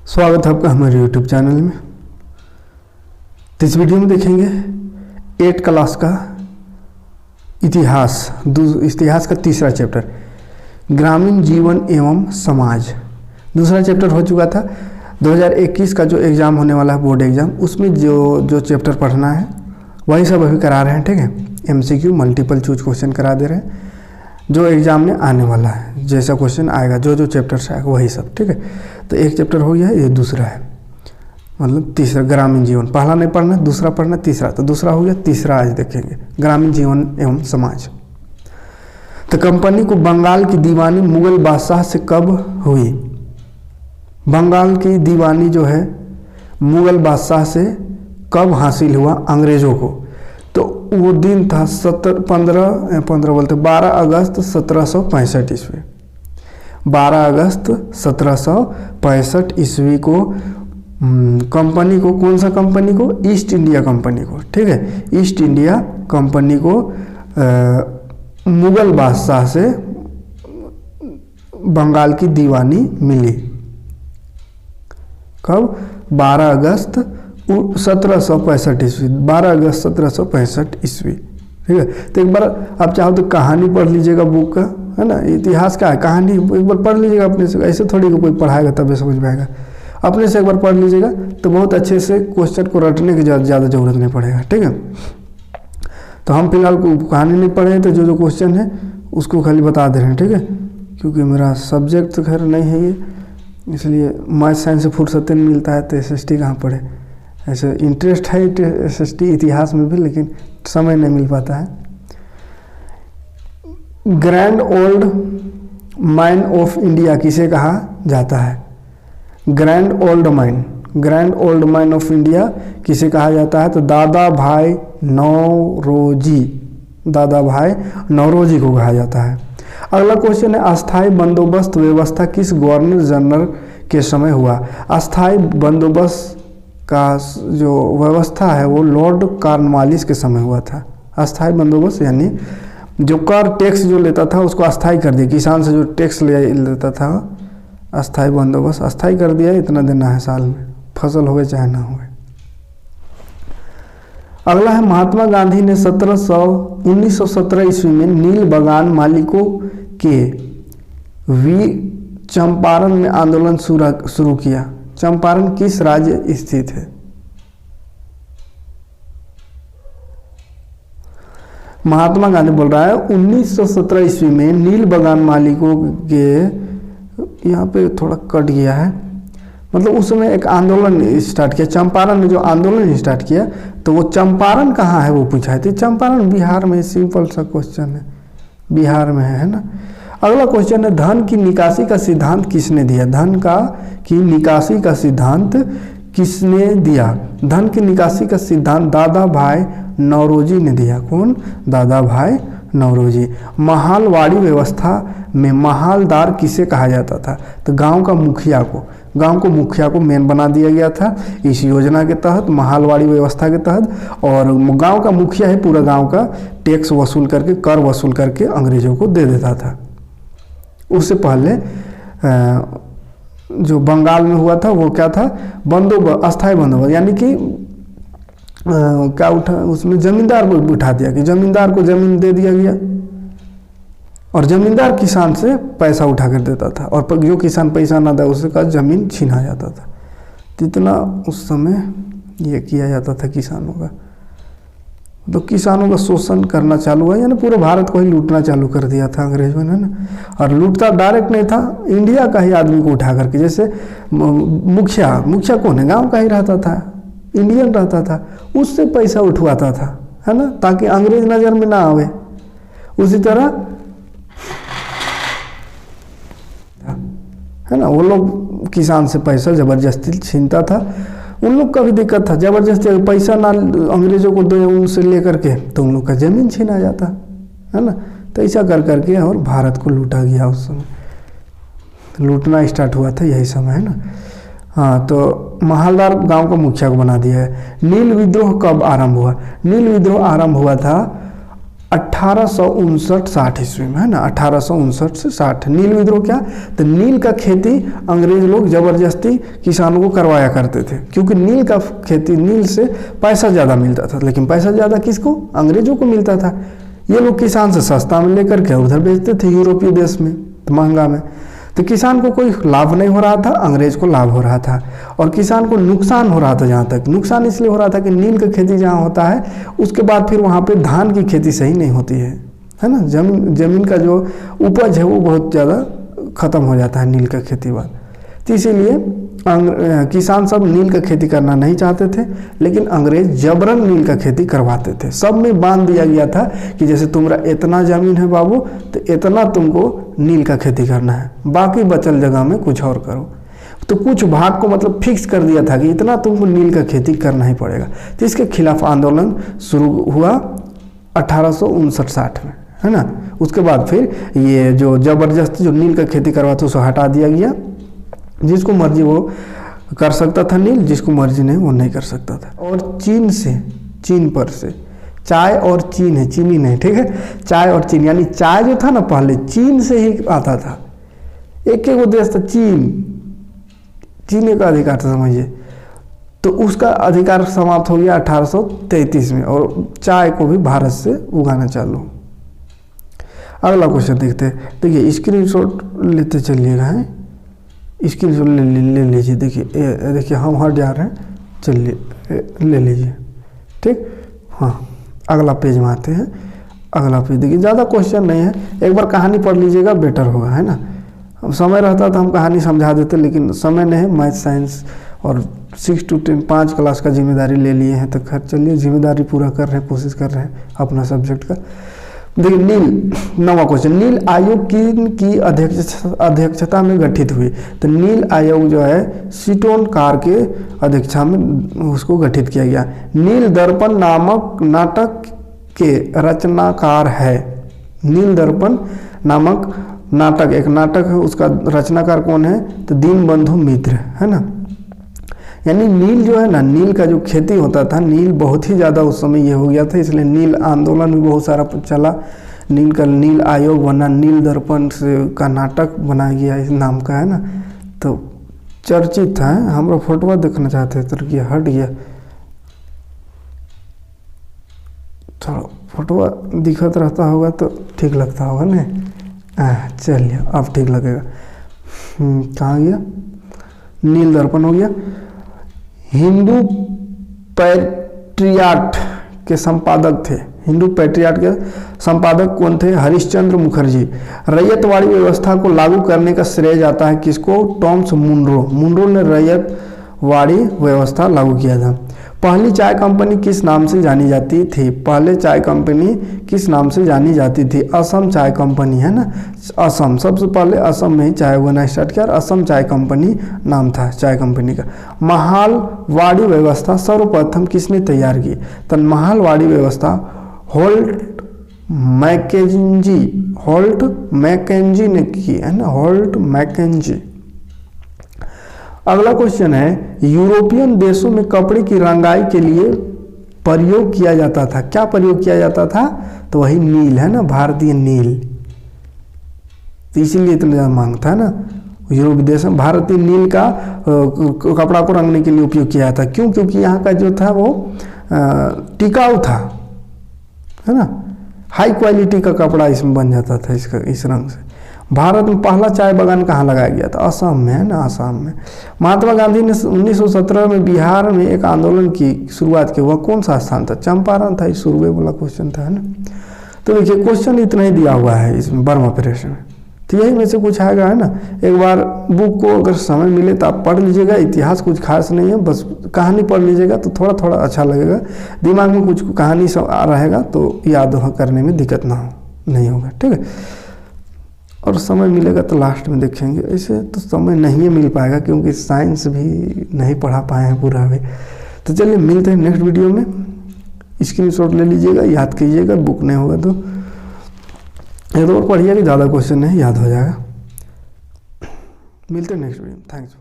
स्वागत है आपका हमारे YouTube चैनल में। तो इस वीडियो में देखेंगे 8 क्लास का इतिहास का तीसरा चैप्टर ग्रामीण जीवन एवं समाज। दूसरा चैप्टर हो चुका था 2021 का जो एग्ज़ाम होने वाला है बोर्ड एग्ज़ाम, उसमें जो चैप्टर पढ़ना है वही सब अभी करा रहे हैं। ठीक है, MCQ मल्टीपल चूज क्वेश्चन करा दे रहे हैं जो एग्ज़ाम में आने वाला है, जैसा क्वेश्चन आएगा जो चैप्टर से आएगा वही सब। ठीक है, तो एक चैप्टर हो गया है, ये दूसरा है, मतलब तीसरा ग्रामीण जीवन। पहला नहीं पढ़ना, दूसरा पढ़ना, तीसरा। तो दूसरा हो गया, तीसरा आज देखेंगे ग्रामीण जीवन एवं समाज। तो कंपनी को बंगाल की दीवानी मुगल बादशाह से कब हुई? बंगाल की दीवानी जो है मुगल बादशाह से कब हासिल हुआ अंग्रेज़ों को? तो वो दिन था 12 अगस्त 1765 ईस्वी। 12 अगस्त 1765 ईस्वी को कंपनी को, कौन सा कंपनी को? ईस्ट इंडिया कंपनी को। ठीक है, ईस्ट इंडिया कंपनी को मुगल बादशाह से बंगाल की दीवानी मिली। कब? 12 अगस्त 1765 ईस्वी। 12 अगस्त 1765 ईस्वी। ठीक है, तो एक बार आप चाहो तो कहानी पढ़ लीजिएगा बुक का, है ना। इतिहास का है, कहानी एक बार पढ़ लीजिएगा अपने से, ऐसे थोड़ी कोई पढ़ाएगा तब समझ में आएगा। अपने से एक बार पढ़ लीजिएगा तो बहुत अच्छे से क्वेश्चन को रटने की ज़्यादा ज़रूरत नहीं पड़ेगा। ठीक है, तो हम फिलहाल कहानी नहीं पढ़े तो जो क्वेश्चन है उसको खाली बता दे रहे हैं। ठीक है, क्योंकि मेरा सब्जेक्ट तो खैर नहीं है ये, इसलिए मैथ साइंस से फुर्सत नहीं मिलता है, तो SST कहाँ पढ़े। ऐसे इंटरेस्ट है SST इतिहास में भी, लेकिन समय नहीं मिल पाता है। Grand old mine of India किसे कहा जाता है? Grand old mine of India किसे कहा जाता है? तो दादा भाई नौरोजी को कहा जाता है। अगला क्वेश्चन है अस्थाई बंदोबस्त व्यवस्था किस गवर्नर जनरल के समय हुआ? अस्थाई बंदोबस्त का जो व्यवस्था है वो लॉर्ड कॉर्नवालिस के समय हुआ था। अस्थाई बंदोबस्त यानी जो कर टैक्स जो लेता था उसको अस्थाई कर दिया, किसान से जो टैक्स लेता था अस्थाई बंदोबस्त अस्थाई कर दिया, इतना देना है साल में, फसल होवे चाहे ना होवे। अगला है महात्मा गांधी ने 1917 ईस्वी में नील बगान मालिकों के चंपारण में आंदोलन शुरू किया। चंपारण किस राज्य स्थित है? महात्मा गांधी बोल रहा है 1917 ईस्वी में नील बगान मालिकों के, यहाँ पे थोड़ा कट गया है, मतलब उस समय एक आंदोलन स्टार्ट किया। चंपारण ने जो आंदोलन स्टार्ट किया, तो वो चंपारण कहाँ है वो पूछा है। तो चंपारण बिहार में, सिंपल सा क्वेश्चन है, बिहार में है ना। अगला क्वेश्चन है धन की निकासी का सिद्धांत किसने दिया? धन की निकासी का सिद्धांत किसने दिया? धन की निकासी का सिद्धांत दादा भाई नौरोजी ने दिया। कौन? दादा भाई नौरोजी। महालवाड़ी व्यवस्था में महालदार किसे कहा जाता था? तो गांव को मुखिया को मेन बना दिया गया था इस योजना के तहत, महालवाड़ी व्यवस्था के तहत। और गांव का मुखिया है पूरा गांव का टैक्स वसूल करके, कर वसूल करके अंग्रेजों को दे देता था। उससे पहले जो बंगाल में हुआ था वो क्या था? अस्थाई बंदोबस्त, यानी कि क्या उठा, उसमें जमींदार को उठा दिया कि जमींदार को जमीन दे दिया गया और जमींदार किसान से पैसा उठा कर देता था, और जो किसान पैसा ना दे उसका जमीन छीना जाता था। जितना उस समय ये किया जाता था किसानों का, तो किसानों का शोषण करना चालू हुआ, यानी पूरे भारत को ही लूटना चालू कर दिया था अंग्रेजों ने ना। और लूटता डायरेक्ट नहीं था, इंडिया का ही आदमी को उठा करके, जैसे मुखिया कौन है? गांव का ही रहता था, इंडियन रहता था, उससे पैसा उठवाता था, है ना, ताकि अंग्रेज नज़र में ना आवे। उसी तरह है ना, वो लोग किसान से पैसा ज़बरदस्ती छीनता था। उन लोग का भी दिक्कत था, ज़बरदस्ती पैसा ना अंग्रेज़ों को दे उनसे ले करके, तो उन लोग का ज़मीन छीना जाता, है ना। तो ऐसा कर करके और भारत को लूटा गया। उस समय लूटना स्टार्ट हुआ था यही समय, है ना। हाँ, तो महालदार गांव का मुखिया को बना दिया है। नील विद्रोह कब आरंभ हुआ? नील विद्रोह आरंभ हुआ था 1859-60 ईस्वी में, है ना, 1859 से 60। नील विद्रोह क्या, तो नील का खेती अंग्रेज लोग जबरदस्ती किसानों को करवाया करते थे, क्योंकि नील का खेती, नील से पैसा ज़्यादा मिलता था। लेकिन पैसा ज़्यादा किसको, अंग्रेजों को मिलता था। ये लोग किसान से सस्ता में लेकर के उधर बेचते थे यूरोपीय देश में महंगा में। तो किसान को कोई लाभ नहीं हो रहा था, अंग्रेज को लाभ हो रहा था। और किसान को नुकसान हो रहा था। जहाँ तक नुकसान इसलिए हो रहा था कि नील का खेती जहाँ होता है उसके बाद फिर वहाँ पे धान की खेती सही नहीं होती है ना। जमीन का जो उपज है वो बहुत ज़्यादा ख़त्म हो जाता है नील का खेती बाद। तो इसीलिए किसान सब नील का खेती करना नहीं चाहते थे, लेकिन अंग्रेज जबरन नील का खेती करवाते थे। सब में बांध दिया गया था कि जैसे तुम्हारा इतना ज़मीन है बाबू, तो इतना तुमको नील का खेती करना है, बाकी बचल जगह में कुछ और करो। तो कुछ भाग को मतलब फिक्स कर दिया था कि इतना तुमको नील का खेती करना ही पड़ेगा। तो इसके खिलाफ आंदोलन शुरू हुआ 1859-60 में, है ना। उसके बाद फिर ये जो जबरदस्ती जो नील का खेती करवाते उसको हटा दिया गया। जिसको मर्जी वो कर सकता था नील, जिसको मर्जी नहीं वो नहीं कर सकता था। और चीन पर से चाय और चीन है, चीनी नहीं, ठीक है, चाय और चीन, यानी चाय जो था ना पहले चीन से ही आता था। एक एक देश था चीन का अधिकार था समझिए। तो उसका अधिकार समाप्त हो गया 1833 में, और चाय को भी भारत से उगाना चालू। अगला क्वेश्चन देखते हैं। देखिए स्क्रीनशॉट लेते चलिएगा, है स्क्रीनशॉट ले लीजिए। देखिए हम हट जा रहे हैं, चलिए ले लीजिए, ठीक। हाँ, अगला पेज में आते हैं। अगला पेज देखिए, ज़्यादा क्वेश्चन नहीं है, एक बार कहानी पढ़ लीजिएगा बेटर होगा, है ना। अब समय रहता तो हम कहानी समझा देते, लेकिन समय नहीं है। मैथ साइंस और 6 to 10 5 क्लास का जिम्मेदारी ले लिए हैं, तो खैर चलिए जिम्मेदारी पूरा कर रहे हैं, कोशिश कर रहे हैं अपना सब्जेक्ट का। देखिए नील, नवा क्वेश्चन, नील आयोग की अध्यक्षता में गठित हुई। तो नील आयोग जो है सीटोन कार के अध्यक्षता में उसको गठित किया गया। नील दर्पण नामक नाटक के रचनाकार है। नील दर्पण नामक नाटक, एक नाटक है, उसका रचनाकार कौन है, तो दीनबंधु मित्र, है ना। यानी नील जो है ना, नील का जो खेती होता था, नील बहुत ही ज़्यादा उस समय ये हो गया था, इसलिए नील आंदोलन भी बहुत सारा चला। नील आयोग बना, नील दर्पण से का नाटक बनाया गया इस नाम का, है ना। तो चर्चित है। हम लोग फोटोआ देखना चाहते हैं, तो ये हट गया, थोड़ा फोटोआ दिखत रहता होगा तो ठीक लगता होगा ना। चलिए अब ठीक लगेगा। कहाँ गया, नील दर्पण हो गया। हिंदू पैट्रियाट के संपादक थे। हिंदू पैट्रियाट के संपादक कौन थे, हरिश्चंद्र मुखर्जी। रैयतवाड़ी व्यवस्था को लागू करने का श्रेय जाता है किसको, टॉमस मुनरो ने रैयतवाड़ी व्यवस्था लागू किया था। पहली चाय कंपनी किस नाम से जानी जाती थी, पहले चाय कंपनी किस नाम से जानी जाती थी, असम चाय कंपनी, है ना। असम, सबसे पहले असम में ही चाय बनाना स्टार्ट किया, और असम चाय कंपनी नाम था चाय कंपनी का। महालवाड़ी व्यवस्था सर्वप्रथम किसने तैयार की, तो महालवाड़ी व्यवस्था होल्ट मैकेंजी ने की, है ना, होल्ट मैकेंजी। अगला क्वेश्चन है, यूरोपियन देशों में कपड़े की रंगाई के लिए प्रयोग किया जाता था, क्या प्रयोग किया जाता था, तो वही नील, है ना, भारतीय नील। तो इसीलिए इतना ज़्यादा मांग था ना, यूरोपीय देश में भारतीय नील का कपड़ा को रंगने के लिए उपयोग किया था। क्यों, क्योंकि यहाँ का जो था वो टिकाऊ था, है ना, हाई क्वालिटी का कपड़ा इसमें बन जाता था इस रंग से। भारत में पहला चाय बागान कहाँ लगाया गया था, असम में, है ना, असम में। महात्मा गांधी ने 1917 में बिहार में एक आंदोलन की शुरुआत की, वह कौन सा स्थान था, चंपारण था। इस शुरुए वाला क्वेश्चन था, है ना। तो देखिए क्वेश्चन इतना ही दिया हुआ है इसमें बर्मा ऑपरेशन में, तो यही में से कुछ आएगा, है ना। एक बार बुक को अगर समय मिले तो आप पढ़ लीजिएगा। इतिहास कुछ खास नहीं है, बस कहानी पढ़ लीजिएगा तो थोड़ा थोड़ा अच्छा लगेगा, दिमाग में कुछ कहानी सब आ रहेगा तो याद करने में दिक्कत नहीं होगा, ठीक है। और समय मिलेगा तो लास्ट में देखेंगे, ऐसे तो समय नहीं मिल पाएगा क्योंकि साइंस भी नहीं पढ़ा पाए हैं पूरा अभी। तो चलिए मिलते हैं नेक्स्ट वीडियो में। स्क्रीनशॉट ले लीजिएगा, याद कीजिएगा, बुक नहीं होगा तो एक और पढ़िएगा, ज़्यादा क्वेश्चन नहीं, याद हो जाएगा। मिलते हैं नेक्स्ट वीडियो में। थैंक्स।